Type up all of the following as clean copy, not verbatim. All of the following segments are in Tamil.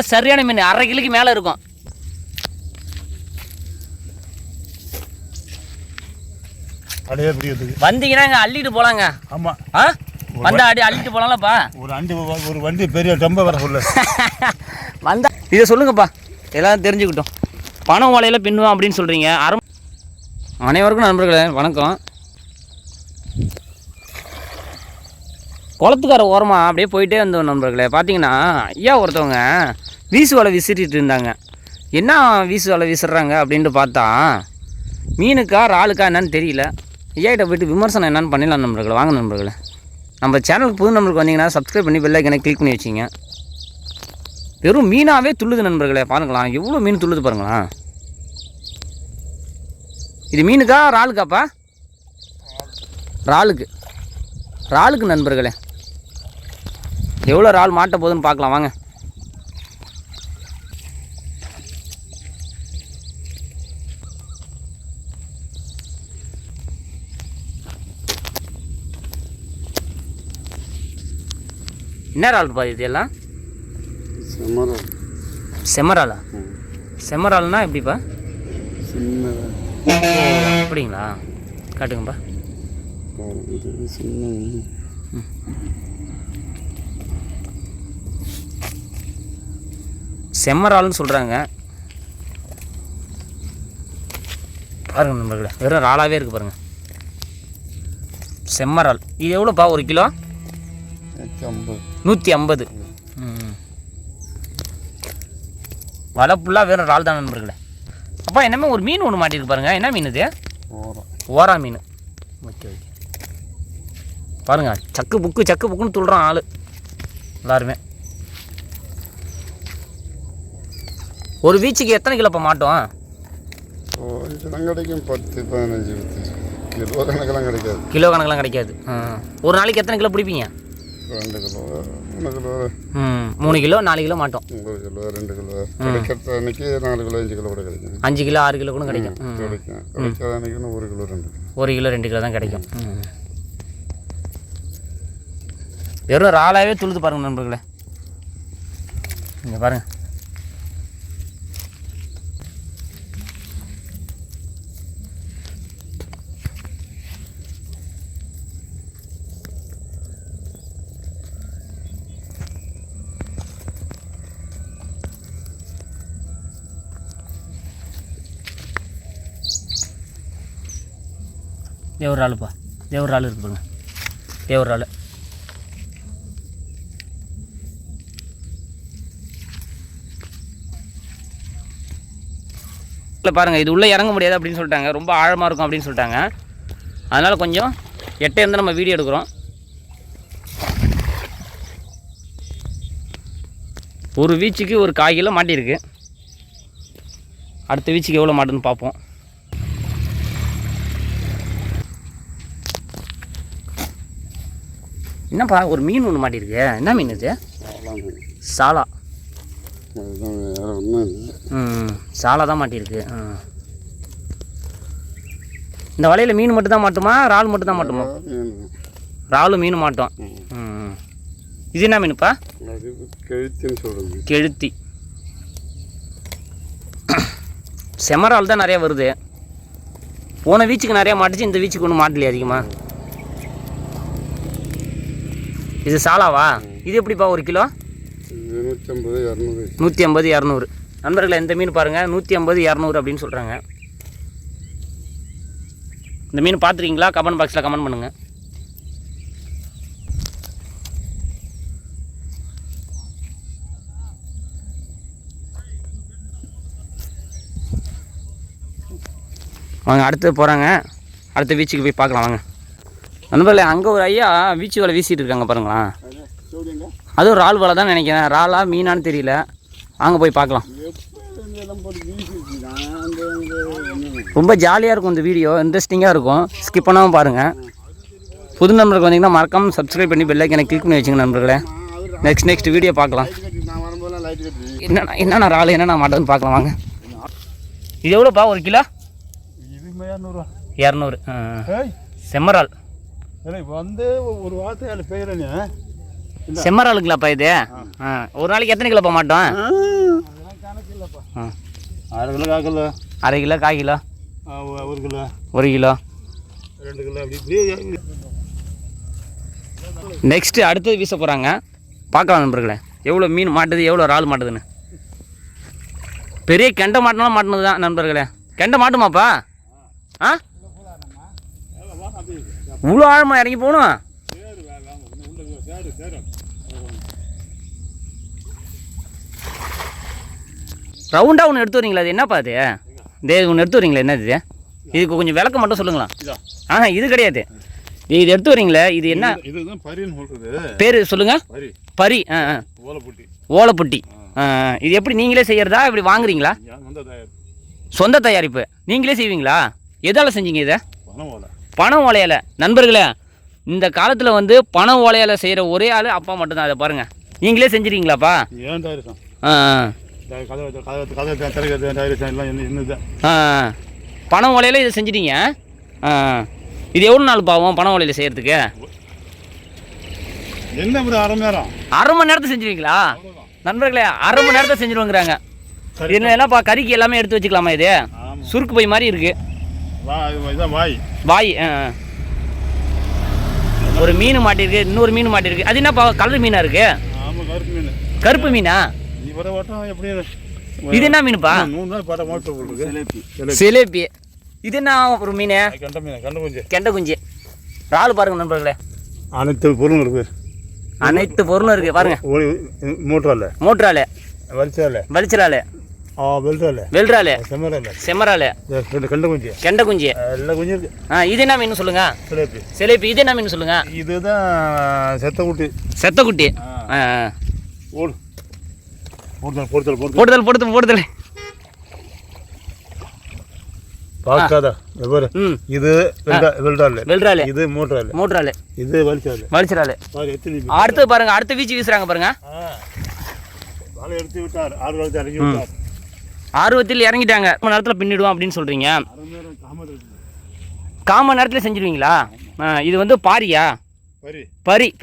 சரியான மீன், 1/2 கிலோக்கு மேலே இருக்கும். வந்தீங்கன்னா இங்கே அள்ளிட்டு போகலாங்க. ஆமாம், வந்தா அள்ளிட்டு போகலாம்லப்பா. ஒரு வண்டி பெரிய டம்ப வர சொல்ல வந்தா இதை சொல்லுங்கப்பா, எல்லாம் தெரிஞ்சுக்கிட்டோம். பணம் ஓலையில் பின்னுவோம் அப்படின்னு சொல்கிறீங்க. அனைவருக்கும் நண்பர்களே வணக்கம். குளத்துக்கார ஓரமாக அப்படியே போயிட்டே இருந்தோம் நண்பர்களே. பார்த்தீங்கன்னா ஐயா ஒருத்தவங்க வீசு வலை விசிறிட்டு இருந்தாங்க. என்ன வீசு வலை விசிறாங்க அப்படின்ட்டு பார்த்தா மீனுக்கா இறாலுக்கா என்னன்னு தெரியல. ஐயாக்கிட்ட போய்ட்டு விமர்சனம் என்னென்னு பண்ணிடலாம் நண்பர்களே. வாங்க நண்பர்களே, நம்ம சேனலுக்கு புது நண்பர்களுக்கு வந்தீங்கன்னா சப்ஸ்கிரைப் பண்ணி பெல் ஐக்கனை கிளிக் பண்ணி வச்சிங்க. வெறும் மீனாகவே துள்ளுது நண்பர்களே. பாருங்களா எவ்வளோ மீன் துள்ளுது பாருங்களா. இது மீனுக்கா இறாலுக்காப்பா? இறாலுக்கு நண்பர்களே. எவ்வளோ இறால் மாட்ட போகுதுன்னு பார்க்கலாம் வாங்க. என்ன இறால்ப்பா இது எல்லாம்? செம்மறாலா? செம்மறால்னா எப்படிப்பா? அப்படிங்களா? காட்டுங்கப்பா. செம்மறால்னு சொல்கிறாங்க. பாருங்க நண்பர்களே, வெறும் இறாலாகவே இருக்குது பாருங்கள். செம்மறால் இது எவ்வளோப்பா ஒரு கிலோ? 150. வலை ஃபுல்லாக வெறும் இறால் தான் நண்பர்களே. அப்பா என்னமே ஒரு மீன் ஒன்று மாட்டிருக்கு பாருங்கள். என்ன மீன் இது? ஓரா மீன். Okay okay. பாருங்கள், சக்கு புக்குன்னு துள்ளுறான் ஆள் எல்லாருமே. ஒரு வீச்சுக்கு எத்தனை கிலோப்பா மாட்டோம்? கிடைக்கும் 10-15 கிலோ கணக்கெல்லாம் கிடைக்காது. கிலோ கணக்கெல்லாம் கிடைக்காது. ஒரு நாளைக்கு எத்தனை கிலோ பிடிப்பீங்க? 2 கிலோ 3 கிலோ. 3 கிலோ 4 கிலோ மாட்டோம். 1 கிலோ 2 கிலோ கிடைக்கிற அன்னைக்கு 4 கிலோ 5 கிலோ கூட கிடைக்கும். 5 கிலோ 6 கிலோ கூட கிடைக்கும். கிடைக்காத அன்னைக்கு 1 கிலோ 2 கிலோ. 1 கிலோ 2 கிலோ தான் கிடைக்கும். வெறும் இறாலாகவே துளுது பாருங்கள் நண்பர்களே. இங்கே பாருங்கள். தேவர் ஆளுப்பா, தேவர் ஆள் இருக்கு பாருங்க. தேவர் ஆள் இல்லை பாருங்கள். இது உள்ளே இறங்க முடியாது அப்படின்னு சொல்லிட்டாங்க. ரொம்ப ஆழமாக இருக்கும் அப்படின்னு சொல்லிட்டாங்க. அதனால் கொஞ்சம் எட்டே இருந்து நம்ம வீடியோ எடுக்கிறோம். ஒரு வீச்சுக்கு ஒரு 1/4 கிலோ மாட்டியிருக்கு. அடுத்த வீச்சுக்கு எவ்வளோ மாட்டுன்னு பார்ப்போம். என்னப்பா ஒரு மீன் ஒன்று மாட்டியிருக்கு. என்ன மீன் இது? சாலா. சாலா தான் மாட்டியிருக்கு. இந்த வலையில் மீன் மட்டும் தான் மாட்டுமா, இறால் மட்டும் தான் மாட்டுமா? இறாலும் மீன் மாட்டோம். இது என்ன மீனுப்பா? கெழுத்தி. செம்மறால் தான் நிறையா வருது. போன வீச்சுக்கு நிறையா மாட்டுச்சு, இந்த வீச்சுக்கு ஒன்றும் மாட்டலையே அதிகமாக. இது சாலாவா? இது எப்படிப்பா ஒரு கிலோ? 150-200 நண்பர்களே. இந்த மீன் பாருங்கள், 150-200 அப்படின்னு சொல்கிறாங்க. இந்த மீன் பார்த்துருக்கீங்களா? கமெண்ட் பாக்ஸில் கமெண்ட் பண்ணுங்கள். வாங்க அடுத்து போகிறாங்க. அடுத்த பீச்சுக்கு போய் பார்க்கலாம் வாங்க நண்பர்களே. அங்கே ஒரு ஐயா வீச்சு வலை வீசிட்டு இருக்காங்க பாருங்களா. அதுவும் இறால் வலை தான் நினைக்கிறேன். இறாலா மீனான்னு தெரியல. அங்கே போய் பார்க்கலாம். ரொம்ப ஜாலியாக இருக்கும் இந்த வீடியோ, இன்ட்ரெஸ்டிங்காக இருக்கும். ஸ்கிப் பண்ணாமல் பாருங்கள். புது நண்பர்களுக்கு வந்தீங்கன்னா மறக்காமல் சப்ஸ்கிரைப் பண்ணி பெல் ஐக்கனை கிளிக் பண்ணி வச்சுங்க நண்பர்களே. நெக்ஸ்ட் வீடியோ பார்க்கலாம். என்னென்ன இறால் என்னென்ன மாட்டேன்னு பார்க்கலாம் வாங்க. இது எவ்வளோப்பா ஒரு கிலோ? 200. செம்மறால் வந்து ஒரு வார்த்தை பேர் செம்மறாலுங்களாப்பா இது? ஒரு நாளைக்கு எத்தனை கிலோப்பா மாட்டோம்? அரை கிலோ 1/4 கிலோ. அரை kilo 1/4 kilo 1 kilo 1 kilo 2 kilo அப்படி. நெக்ஸ்ட்டு அடுத்தது வீச போகிறாங்க. பார்க்கலாம் நண்பர்களே எவ்வளோ மீன் மாட்டுது, எவ்வளோ இறால் மாட்டுதுன்னு. பெரிய கெண்டை மாட்டினாலும் மாட்டினது தான் நண்பர்களே. கெண்டை மாட்டுமாப்பா? ஆ, இவ்வளோ ஆழமாக இறங்கி போகணும். ரவுண்டாக ஒன்று எடுத்து வரீங்களா? அது என்னப்பா அது? ஒன்று எடுத்து வரீங்களா? என்ன இது? இதுக்கு கொஞ்சம் விளக்கம் மட்டும் சொல்லுங்களா? இது கிடையாது. இது எடுத்து வரீங்களே, இது என்ன? இதுதான் பரின்னு சொல்றது. பேர் சொல்லுங்க. பரி. ஓலைப்புட்டி. ஓலைப்புட்டி. இது எப்படி நீங்களே செய்யறதா, இப்படி வாங்குறீங்களா? சொந்த தயாரிப்பு. நீங்களே செய்வீங்களா? எதால் செஞ்சீங்க இதை? பனை ஓலையால். நண்பர்களே, இந்த காலத்தில் வந்து பனை ஓலையால் செய்கிற ஒரே ஆள் அப்பா மட்டும்தான். அதை பாருங்கள், நீங்களே செஞ்சுருக்கீங்களாப்பா? பனை ஓலையில் இதை செஞ்சிட்டீங்க. இது எவ்வளோ நாள் பாவம் பனை ஓலையில் செய்கிறதுக்கு? என்ன ஒரு அரை மணி நேரத்தை செஞ்சுருவீங்களா? நண்பர்களே, அரை மணி நேரத்தை செஞ்சுருவோங்கிறாங்க. இது என்னப்பா, கறிக்கு எல்லாமே எடுத்து வச்சுக்கலாமா? இது சுருக்கு பை மாதிரி இருக்குது. வாய். ஒரு மீன் மாட்டிருக்கு, இன்னொரு மீன் மாட்டிருக்கு. அது என்னப்பா, கலர் மீனா இருக்கு? கருப்பு மீனா? இது என்ன மீனுப்பா? சிலேபி. இது என்ன ஒரு மீன்? கெண்டை குஞ்சு. இறால் பாருங்க நண்பர்களே, அனைத்து பொருளும் இருக்கு. அனைத்து பொருளும் இருக்கு பாருங்க. மோட்ரால், வலிச்சரால், வெல்றால், செம்மரால், கெண்டை குஞ்சு. இது என்ன மீன் சொல்லுங்க? சிலேபி. இது என்ன மீன் சொல்லுங்க? இதுதான் செத்தக்குட்டி. செத்தக்குட்டி. போடுதல். பார்க்காத இது வெல்றால், இது மோட்ரால், இது வலிச்சரால். அடுத்து பாருங்க, அடுத்த வீச்சு வீசுறாங்க பாருங்க. எடுத்து விட்டார். ஆர்வத்தில் இறங்கிட்டாங்க. மணி நேரத்தில் பின்னிடுவோம் அப்படின்னு சொல்கிறீங்க. 1/4 மணி நேரத்தில் செஞ்சிருவீங்களா? இது வந்து பாரியா?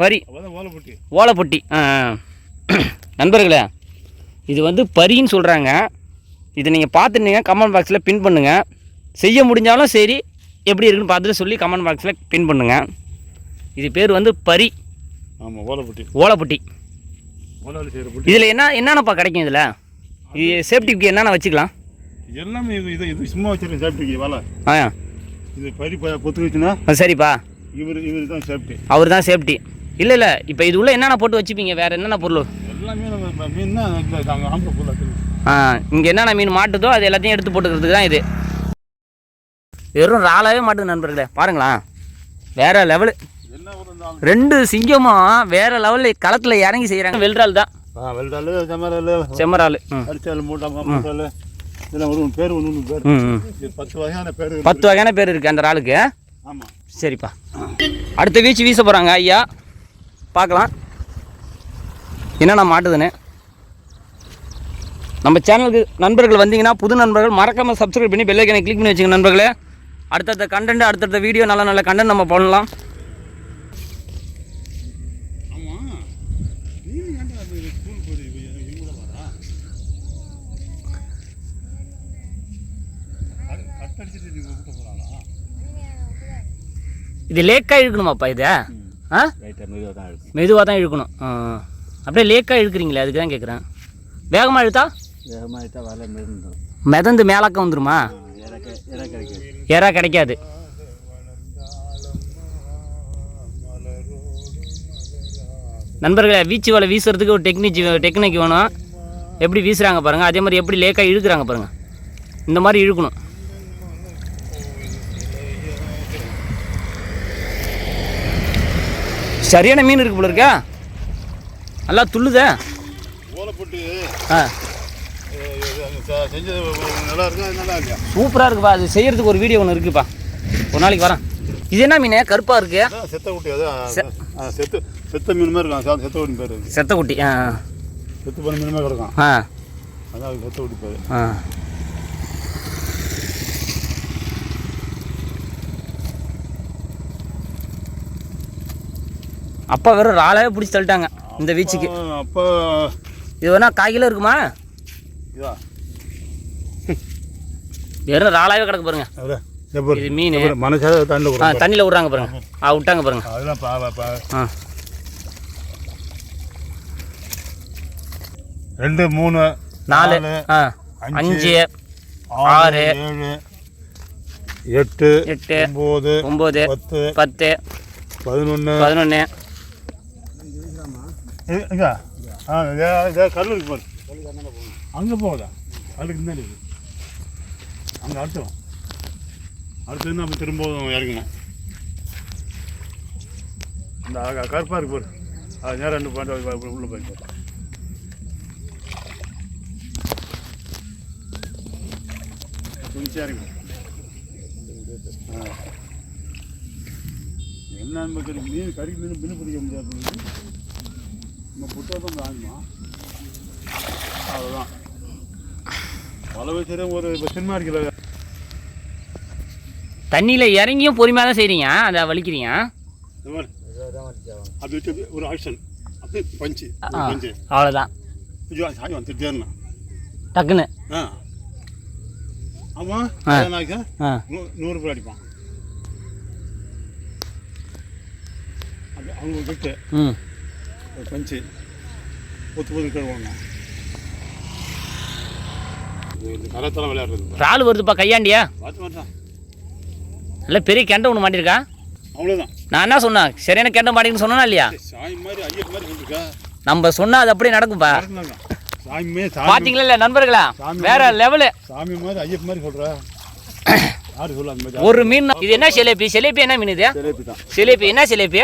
பரி. ஓலைப்புட்டி. நண்பர்களே, இது வந்து பரின்னு சொல்கிறாங்க. இதை நீங்கள் பார்த்துட்டீங்க, கமெண்ட் பாக்ஸில் பின் பண்ணுங்கள். செய்ய முடிஞ்சாலும் சரி, எப்படி இருக்குன்னு பார்த்துட்டு சொல்லி கமெண்ட் பாக்ஸில் பின் பண்ணுங்கள். இது பேர் வந்து பரி. ஓலைப்புட்டி. இதில் என்னென்னப்பா கிடைக்கும்? இதில் இது சேஃப்டிக்கு என்னென்ன வச்சுக்கலாம்? எல்லாமே இது சும்மா வச்சுருக்கேன் சேஃப்டிக்கு. வலை இது பரி பொத்து வச்சுன்னா சரிப்பா. இவர் தான் சேஃப்டி. அவர் தான் சேஃப்டி. இல்லை இப்போ இது உள்ள என்னென்ன போட்டு வச்சுப்பீங்க? வேறு என்னென்ன பொருள்? எல்லாமே மீன் தான். இங்கே என்னென்ன மீன் மாட்டுதோ அது எல்லாத்தையும் எடுத்து போட்டுக்கிறதுக்கு தான் இது. வெறும் இறாலாவே மாட்டுது நண்பர்களே. பாருங்களா, வேற லெவலு. 2 சிங்கமும் வேற லெவலில் களத்தில் இறங்கி செய்கிறாங்க. வெல்றால் தான். செம்மரால். 10 வகையான பேர் இருக்குது அந்த இறாலுக்கு. சரிப்பா, அடுத்த வீச்சு வீச போகிறாங்க ஐயா. பார்க்கலாம் என்னென்ன மாட்டுதுன்னு. நம்ம சேனலுக்கு நண்பர்கள் வந்தீங்கன்னா, புது நண்பர்கள் மறக்காமல் சப்ஸ்கிரைப் பண்ணி பெல் ஐக்கானை கிளிக் பண்ணி வச்சுங்க நண்பர்களே. அடுத்தடுத்த கண்டென்ட், அடுத்தடுத்த வீடியோ, நல்ல கண்டென்ட் நம்ம பண்ணலாம். இது லேக்காக இழுக்கணுமாப்பா? இது மெதுவாக தான் இழுக்கணும். அப்படியே லேக்காக இழுக்கிறீங்களே, அதுக்கு தான் கேட்குறேன். வேகமாக இழுத்தா மிதந்து மேலாக்க வந்துருமா? எறா கிடைக்காது. நண்பர்களே, வீச்சு வலை வீசுறதுக்கு ஒரு டெக்னிக் வேணும். எப்படி வீசுகிறாங்க பாருங்கள், அதே மாதிரி எப்படி லேக்காக இழுக்கிறாங்க பாருங்கள். இந்த மாதிரி இழுக்கணும். சரியான மீன் இருக்கு போல இருக்கா? நல்லா துள்ளுதே. சூப்பராக இருக்குப்பா. அது செய்யறதுக்கு ஒரு வீடியோ ஒன்று இருக்குப்பா, ஒரு நாளைக்கு வரேன். இது என்ன மீன்? கருப்பாக இருக்கு. செத்தக்குட்டி. செத்த மீன் மாதிரி இருக்கும். செத்தக்குட்டி பேர். செத்தக்குட்டி. செத்து பண்ண மீன் மாதிரி கிடக்கும். அதான் செத்தக்குட்டி பேர். அப்பா வெறும் இறாலாவே பிடிச்சி தள்ளிட்டாங்க இந்த வீச்சுக்கு. அப்போ இது வேணா 1/4 கிலோ இருக்குமா? இதா வெறும் இறாலாவே கிடக்கு பாருங்க. அதான் எப்படி இது மீன் மனசாக தண்ணியில் விடுறாங்க. தண்ணியில் விட்றாங்க பாருங்க. விட்டாங்க பாருங்க. அதெல்லாம் ஆ 2 3 4 5 6 7 8 9 9 10 11 இங்கே கல் இருக்கு பாரு. அங்கே போகுதா? கல்லுக்கு தான் இருக்குது. அங்கே அடுத்து நம்ம திரும்ப இறங்கணும். இந்த கருப்பாக இருக்கு பாரு. அது நேரம் 2 பாயிண்ட் உள்ளே போய் கொஞ்சம் இறங்கணும். என்ன நமக்கு மீன் கறி மீன் பிடிக்க முடியாது. நம்ம புத்தகம் ஆகுமா அவ்வளோதான். பல வயசு ஒரு சினிமா இருக்கிற தண்ணியில் இறங்கியும் பொறுமையாக தான் செய்கிறீங்க. அதை வலிக்கிறீங்க. அது வச்சு ஒரு ஆக்ஷன் அப்படி பஞ்சு அவ்வளோதான். சாய் வந்துட்டே இருந்தான் டக்குன்னு. ஆமாம் 100 ரூபாய் அடிப்பான். அது அவங்க கிட்ட பஞ்சு பொத்து கழுவாங்க. இந்த கரத்தெல்லாம் விளையாடுறது. இறால் வருதுப்பா கையாண்டியா? பார்த்து மாட்டான். இல்லை பெரிய கெண்டை ஒன்று மாட்டிருக்கா. அவ்வளோதான். நான் என்ன சொன்னேன்? சரியான கெண்டை மாட்டின்னு சொன்னா இல்லையா? சாய் மாதிரி ஐயர் மாதிரி சொல்லிருக்கா. நம்ம சொன்னால் அது அப்படியே நடக்கும்பா. பார்த்தீங்களா இல்லை நண்பர்களா? வேற லெவலு. சாமி மாதிரி ஐயப் மாதிரி சொல்கிறா. யாரு சொல்ல அந்த மாதிரி? ஒரு மீன். இது என்ன சிலேபி? சிலேபி என்ன மீன் இது? சிலேபி தான். சிலேபி என்ன சிலேபி?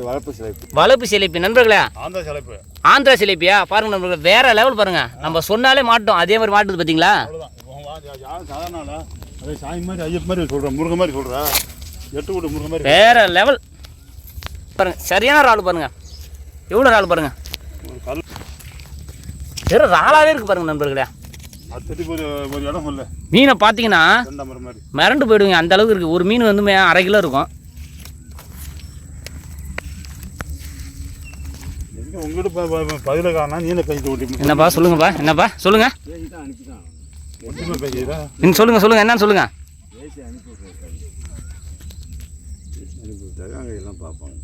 வளர்ப்பு சிலேபி. வளர்ப்பு சிலேபி நண்பர்களா? ஆந்திரா சிலேபி. ஆந்திரா சிலேபியா? பாருங்க நண்பர்களா, வேற லெவல் பாருங்க. நம்ம சொன்னாலே மாட்டோம், அதே மாதிரி மாட்டுது பார்த்தீங்களா? சாதாரண அதே சாமி மாதிரி ஐயப் மாதிரி சொல்கிறேன், முருகன் மாதிரி சொல்கிறா. 8 கூட்டு முருகன் மாதிரி வேற லெவல் பாருங்க. சரியான இறால் பாருங்க. எவ்வளோ இறால் பாருங்க. கல் வெறும் இறாலாவே இருக்கு பாருங்க நண்பர்களே. அது ஒரு இடம் இல்லை. மீனை பார்த்தீங்கன்னா மாதிரி மிரண்டு போயிடுவீங்க, அந்த அளவுக்கு இருக்குது. ஒரு மீன் வந்து 1/2 கிலோ இருக்கும். உங்கள்கிட்ட பதில காணா நீல கைட்டு ஓட்டி. என்னப்பா சொல்லுங்கப்பா? என்னப்பா சொல்லுங்க. நீங்கள் சொல்லுங்க என்னன்னு சொல்லுங்க. எல்லாம் பார்ப்போம்.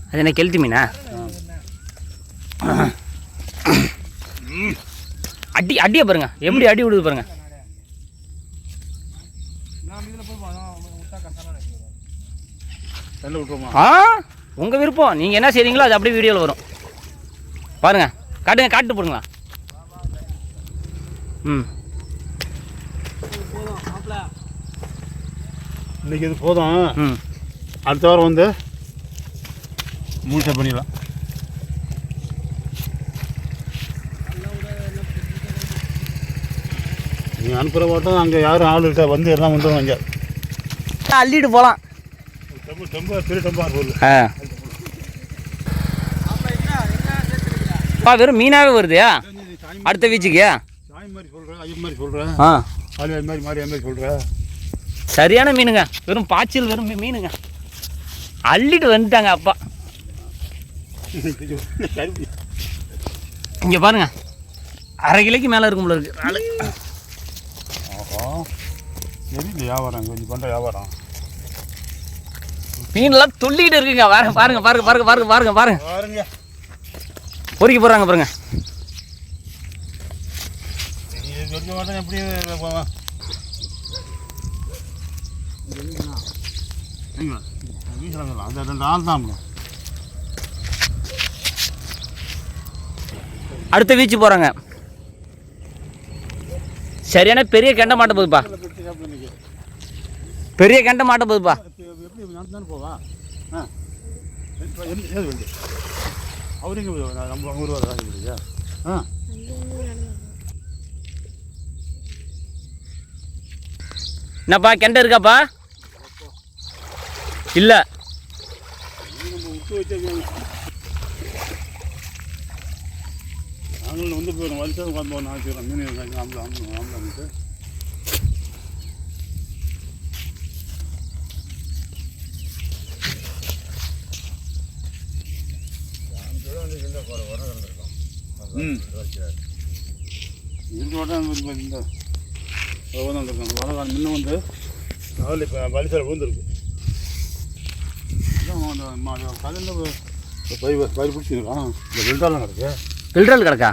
அது என்ன கெளுத்தி மீனா? அடியை பாருங்க, எப்படி அடி விடுது பாருங்க. உங்கள் விருப்பம். நீங்கள் என்ன செய்றீங்களோ அது அப்படியே வீடியோவில் வரும் பாருங்க. காட்டு போடுங்களா. இன்னைக்கு இது போதும். அடுத்த வாரம் வந்து மூட்டை பண்ணிடலாம். நீங்கள் அனுப்புகிற மாட்டோம். அங்கே யாரும் ஆள் இருக்கா வந்து எல்லாம் வந்துடும். அங்கே அள்ளிட்டு போகலாம். டெம்பா பெரிய டெம்பா போகுது. வெறும் மீனாகவே வருது அடுத்த வீச்சுக்கு. சாய் மாதிரி சொல்கிறேன், ஐயன் மாதிரி சொல்கிறேன், ஆலியார் மாதிரி மாரியா மாதிரி சொல்கிறேன். சரியான மீனுங்க. வெறும் பாய்ச்சல் வெறும் மீனுங்க. அள்ளிட்டு வந்துட்டாங்க அப்பா. இங்கே பாருங்க, 1/2 கிலோக்கு மேலே இருக்கும் போல இருக்கு ஆளு. சரி இந்த வியாபாரம் கொஞ்சம் பண்ணுற வியாபாரம். மீனெல்லாம் துள்ளிக்கிட்டு இருக்குங்க. பாருங்க பாருங்க பாருங்க பாருங்க பாருங்க பாருங்க பாருங்க. பொறுக்கி போடுறாங்க பாருங்க. எப்படி அந்த 2 ஆள் தான். அடுத்த வீச்சு போகிறாங்க. சரியான பெரிய கெண்டை மாட்ட போகுதுப்பா. பெரிய கெண்டை மாட்ட போகுதுப்பா. எப்படி போவா? அவரு எங்கே நம்ம 100 ரூபா வாங்கிக்கிறியா? என்னப்பா கெண்டை இருக்காப்பா? இல்லை நாங்களும் வந்து போயிடும். வலிச்சா உட்காந்து நாளைக்கு மீன் ஆம்பளை இந்த அவ்வளோ வந்துருக்காங்க வலை முன்ன வந்து அதில் இப்போ வலிசால் விழுந்துருக்கு கலந்து பயிர் பிடிச்சிருக்கான் இந்த வெல்டாலாம் கிடக்கு பில்ட்ரல் கிடக்கா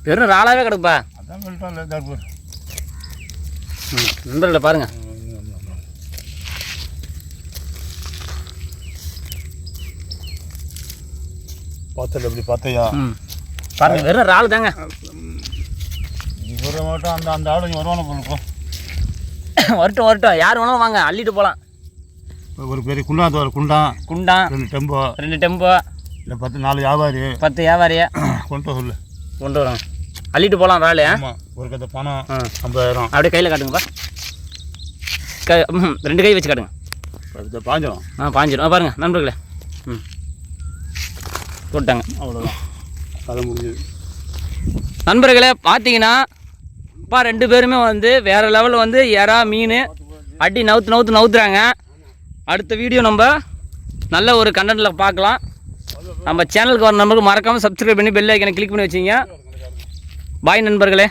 வெறும் ராளாவே கிடப்பா அதான் வெல்டால் தர்பூர் நண்பர்களை பாருங்கள் பார்த்தல எப்படி பார்த்தையா பாருங்க வெறும் ராள் தாங்க ஒரு மட்டும் அந்த அந்த ஆடு வருவானு போலுக்கும் வரட்டும் யார் வேணாலும் வாங்க அள்ளிட்டு போகலாம் ஒரு பெரிய குண்டான் ஒரு குண்டான் 2 டெம்போ இல்லை 4 வியாபாரி 10 வியாபாரியா கொண்டு வரோம் அள்ளிட்டு போகலாம் ராள் ஆமாம் ஒரு கதை பணம் 50,000 அப்படியே கையில் காட்டுங்கப்பா 2 கை வச்சு காட்டுங்க பாஞ்சிடும் பாஞ்சிடும் பாருங்க நண்பர்களே போட்டாங்க அவ்வளோதான் கதை முடிஞ்சது நண்பர்களே பார்த்தீங்கன்னா அப்பா 2 பேருமே வந்து வேறு லெவலில் வந்து எறா மீன் அடி நவுத்துறாங்க. அடுத்த வீடியோ நம்ம நல்ல ஒரு கண்டென்ட்டில் பார்க்கலாம். நம்ம சேனலுக்கு வர நம்பருக்கு மறக்காமல் சப்ஸ்கிரைப் பண்ணி பெல் ஐக்கனை கிளிக் பண்ணி வச்சிங்க. பாய் நண்பர்களே.